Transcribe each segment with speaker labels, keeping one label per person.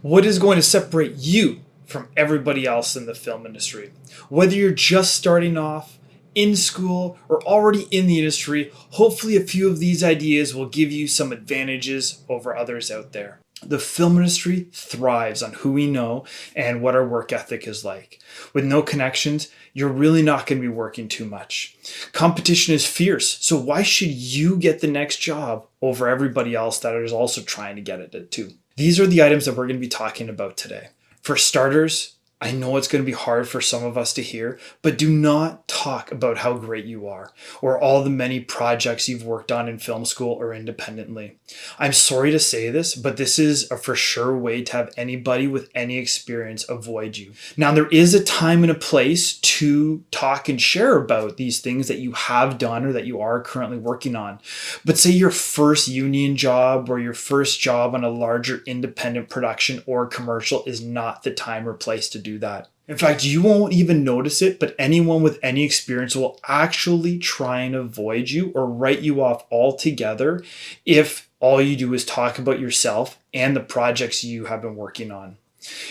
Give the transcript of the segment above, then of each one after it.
Speaker 1: What is going to separate you from everybody else in the film industry? Whether you're just starting off, in school, or already in the industry, hopefully a few of these ideas will give you some advantages over others out there. The film industry thrives on who we know and what our work ethic is like. With no connections, you're really not going to be working too much. Competition is fierce, so why should you get the next job over everybody else that is also trying to get it too? These are the items that we're going to be talking about today. For starters, I know it's going to be hard for some of us to hear, but do not talk about how great you are or all the many projects you've worked on in film school or independently. I'm sorry to say this, but this is a for sure way to have anybody with any experience avoid you. Now, there is a time and a place to talk and share about these things that you have done or that you are currently working on. But say your first union job or your first job on a larger independent production or commercial is not the time or place to do that. In fact, you won't even notice it, but anyone with any experience will actually try and avoid you or write you off altogether if all you do is talk about yourself and the projects you have been working on.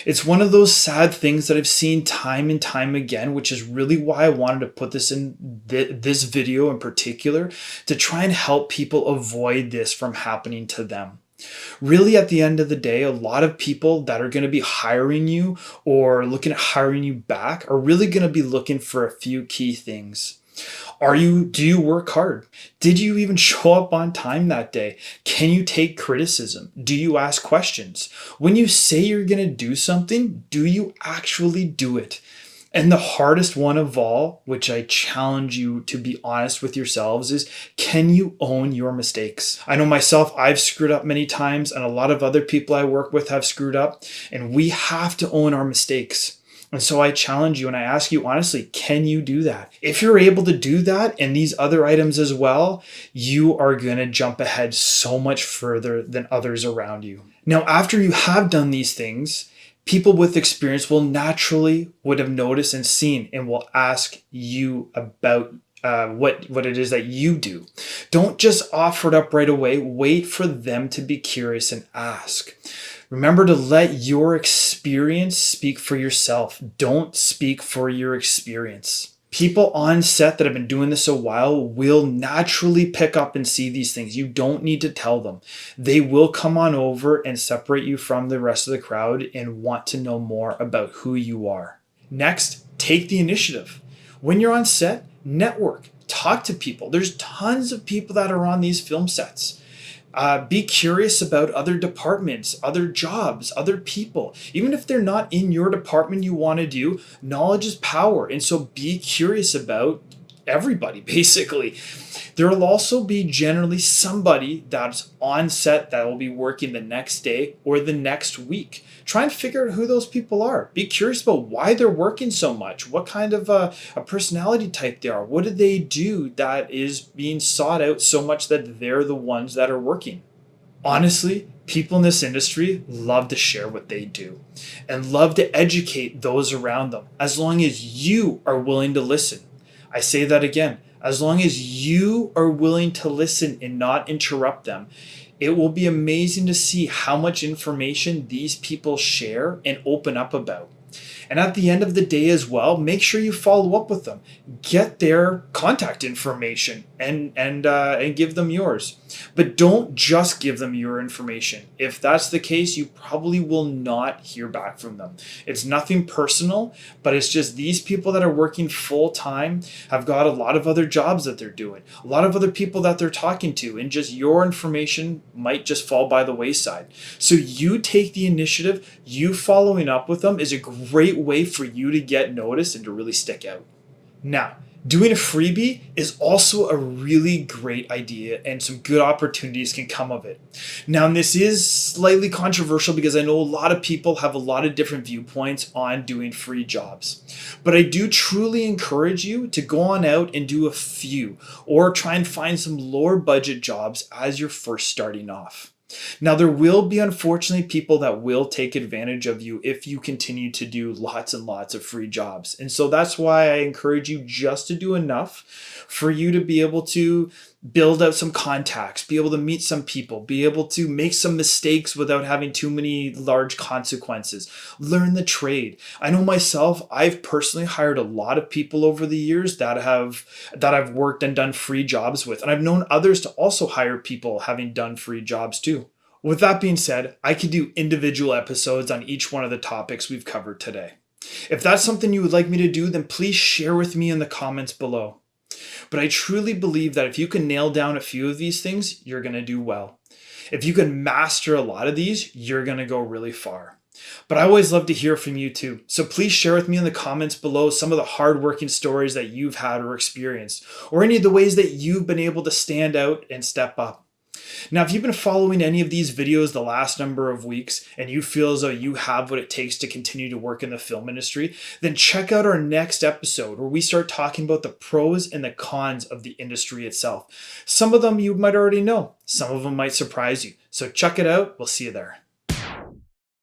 Speaker 1: It's one of those sad things that I've seen time and time again, which is really why I wanted to put this in this video in particular, to try and help people avoid this from happening to them. Really, at the end of the day, a lot of people that are going to be hiring you or looking at hiring you back are really going to be looking for a few key things. Do you work hard? Did you even show up on time that day? Can you take criticism? Do you ask questions? When you say you're going to do something, do you actually do it? And the hardest one of all, which I challenge you to be honest with yourselves, is can you own your mistakes? I know myself, I've screwed up many times, and a lot of other people I work with have screwed up, and we have to own our mistakes. And so I challenge you and I ask you honestly, can you do that? If you're able to do that and these other items as well, you are going to jump ahead so much further than others around you. Now, after you have done these things, people with experience will naturally would have noticed and seen and will ask you about what it is that you do. Don't just offer it up right away. Wait for them to be curious and ask. Remember to let your experience speak for yourself. Don't speak for your experience. People on set that have been doing this a while will naturally pick up and see these things. You don't need to tell them. They will come on over and separate you from the rest of the crowd and want to know more about who you are. Next, take the initiative. When you're on set, network, talk to people. There's tons of people that are on these film sets. Be curious about other departments, other jobs, other people. Even if they're not in your department you want to do, knowledge is power. And so be curious about everybody, basically. There will also be generally somebody that's on set that will be working the next day or the next week. Try and figure out who those people are. Be curious about why they're working so much, what kind of a personality type they are. What do they do that is being sought out so much that they're the ones that are working? Honestly, people in this industry love to share what they do and love to educate those around them as long as you are willing to listen. I say that again. As long as you are willing to listen and not interrupt them, it will be amazing to see how much information these people share and open up about. And at the end of the day as well, make sure you follow up with them. Get their contact information and give them yours. But don't just give them your information. If that's the case, you probably will not hear back from them. It's nothing personal, but it's just these people that are working full time have got a lot of other jobs that they're doing, a lot of other people that they're talking to, and just your information might just fall by the wayside. So you take the initiative, you following up with them is a great way for you to get noticed and to really stick out. Now, doing a freebie is also a really great idea and some good opportunities can come of it. Now, and this is slightly controversial because I know a lot of people have a lot of different viewpoints on doing free jobs. But I do truly encourage you to go on out and do a few or try and find some lower budget jobs as you're first starting off. Now, there will be, unfortunately, people that will take advantage of you if you continue to do lots and lots of free jobs. And so that's why I encourage you just to do enough for you to be able to build out some contacts, be able to meet some people, be able to make some mistakes without having too many large consequences, learn the trade. I know myself, I've personally hired a lot of people over the years that I've worked and done free jobs with, and I've known others to also hire people having done free jobs too. With that being said, I could do individual episodes on each one of the topics we've covered today. If that's something you would like me to do, then please share with me in the comments below. But I truly believe that if you can nail down a few of these things, you're going to do well. If you can master a lot of these, you're going to go really far. But I always love to hear from you too. So please share with me in the comments below some of the hardworking stories that you've had or experienced, or any of the ways that you've been able to stand out and step up. Now, if you've been following any of these videos the last number of weeks and you feel as though you have what it takes to continue to work in the film industry, then check out our next episode where we start talking about the pros and the cons of the industry itself. Some of them you might already know. Some of them might surprise you. So check it out. We'll see you there.